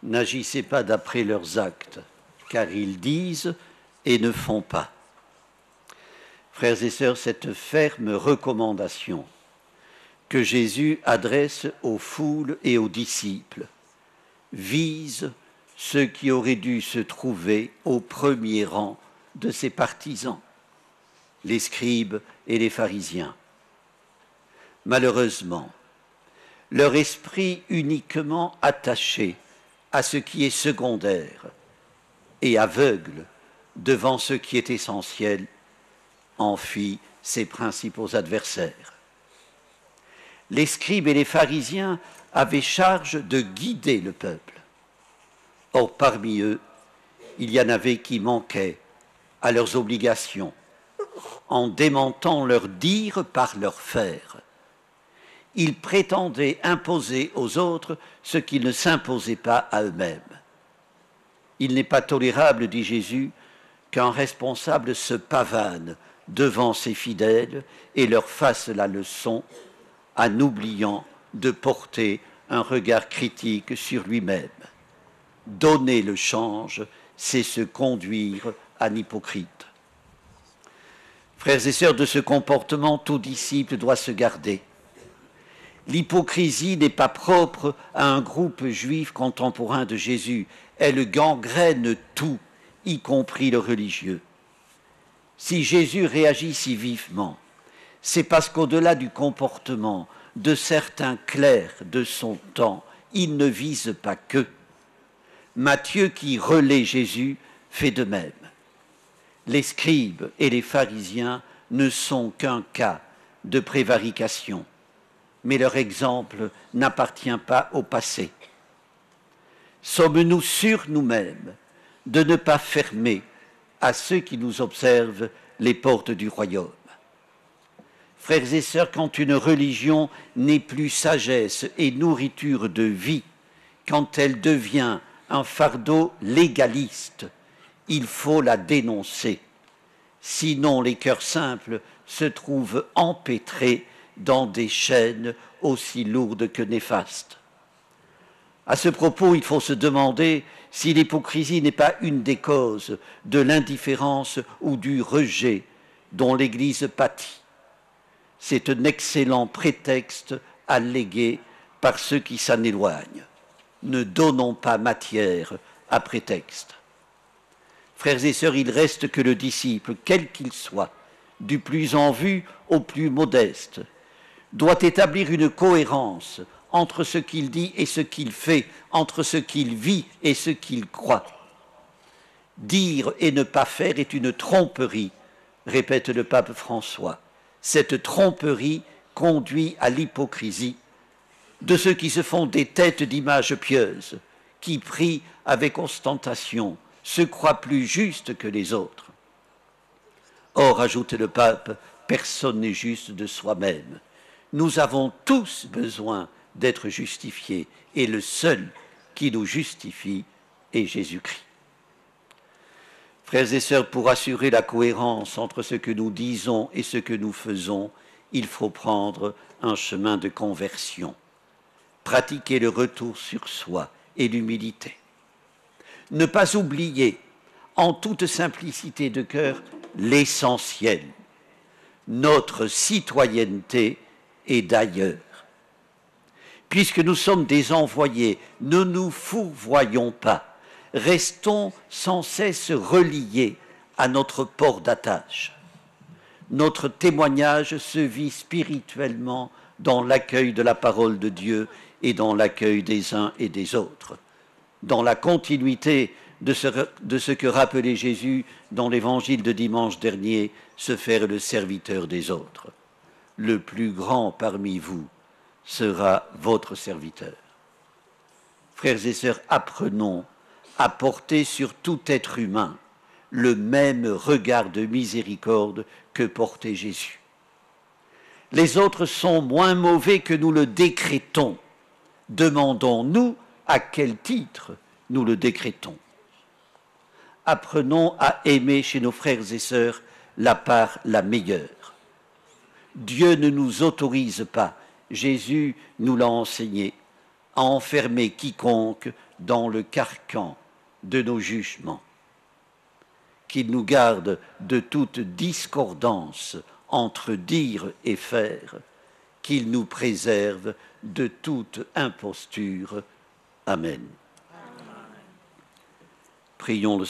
N'agissez pas d'après leurs actes, car ils disent et ne font pas. Frères et sœurs, cette ferme recommandation que Jésus adresse aux foules et aux disciples vise ceux qui auraient dû se trouver au premier rang de ses partisans, les scribes et les pharisiens. Malheureusement, leur esprit uniquement attaché à ce qui est secondaire et aveugle devant ce qui est essentiel en fit ses principaux adversaires. Les scribes et les pharisiens avaient charge de guider le peuple. Or, parmi eux, il y en avait qui manquaient à leurs obligations en démentant leur dire par leur faire. Ils prétendaient imposer aux autres ce qu'ils ne s'imposaient pas à eux-mêmes. Il n'est pas tolérable, dit Jésus, qu'un responsable se pavane devant ses fidèles et leur fasse la leçon en oubliant de porter un regard critique sur lui-même. Donner le change, c'est se conduire à l'hypocrite. Frères et sœurs, de ce comportement, tout disciple doit se garder. L'hypocrisie n'est pas propre à un groupe juif contemporain de Jésus. Elle gangrène tout, y compris le religieux. Si Jésus réagit si vivement, c'est parce qu'au-delà du comportement de certains clercs de son temps, il ne vise pas qu'eux. Matthieu, qui relaie Jésus, fait de même. Les scribes et les pharisiens ne sont qu'un cas de prévarication, mais leur exemple n'appartient pas au passé. Sommes-nous sûrs nous-mêmes de ne pas fermer à ceux qui nous observent les portes du royaume? Frères et sœurs, quand une religion n'est plus sagesse et nourriture de vie, quand elle devient un fardeau légaliste, il faut la dénoncer. Sinon, les cœurs simples se trouvent empêtrés dans des chaînes aussi lourdes que néfastes. À ce propos, il faut se demander si l'hypocrisie n'est pas une des causes de l'indifférence ou du rejet dont l'Église pâtit. C'est un excellent prétexte allégué par ceux qui s'en éloignent. Ne donnons pas matière à prétexte. Frères et sœurs, il reste que le disciple, quel qu'il soit, du plus en vue au plus modeste, doit établir une cohérence entre ce qu'il dit et ce qu'il fait, entre ce qu'il vit et ce qu'il croit. Dire et ne pas faire est une tromperie, répète le pape François. Cette tromperie conduit à l'hypocrisie de ceux qui se font des têtes d'images pieuses, qui prient avec ostentation, se croient plus justes que les autres. Or, ajoute le pape, personne n'est juste de soi-même. Nous avons tous besoin d'être justifiés, et le seul qui nous justifie est Jésus-Christ. Frères et sœurs, pour assurer la cohérence entre ce que nous disons et ce que nous faisons, il faut prendre un chemin de conversion, pratiquer le retour sur soi et l'humilité. Ne pas oublier, en toute simplicité de cœur, l'essentiel. Notre citoyenneté est d'ailleurs. Puisque nous sommes des envoyés, ne nous fourvoyons pas. Restons sans cesse reliés à notre port d'attache. Notre témoignage se vit spirituellement dans l'accueil de la parole de Dieu et dans l'accueil des uns et des autres. Dans la continuité de ce que rappelait Jésus dans l'évangile de dimanche dernier, se faire le serviteur des autres. Le plus grand parmi vous sera votre serviteur. Frères et sœurs, apprenons à porter sur tout être humain le même regard de miséricorde que portait Jésus. Les autres sont moins mauvais que nous le décrétons. Demandons-nous à quel titre nous le décrétons. Apprenons à aimer chez nos frères et sœurs la part la meilleure. Dieu ne nous autorise pas, Jésus nous l'a enseigné, à enfermer quiconque dans le carcan de nos jugements. Qu'il nous garde de toute discordance entre dire et faire, qu'il nous préserve de toute imposture. Amen. Prions le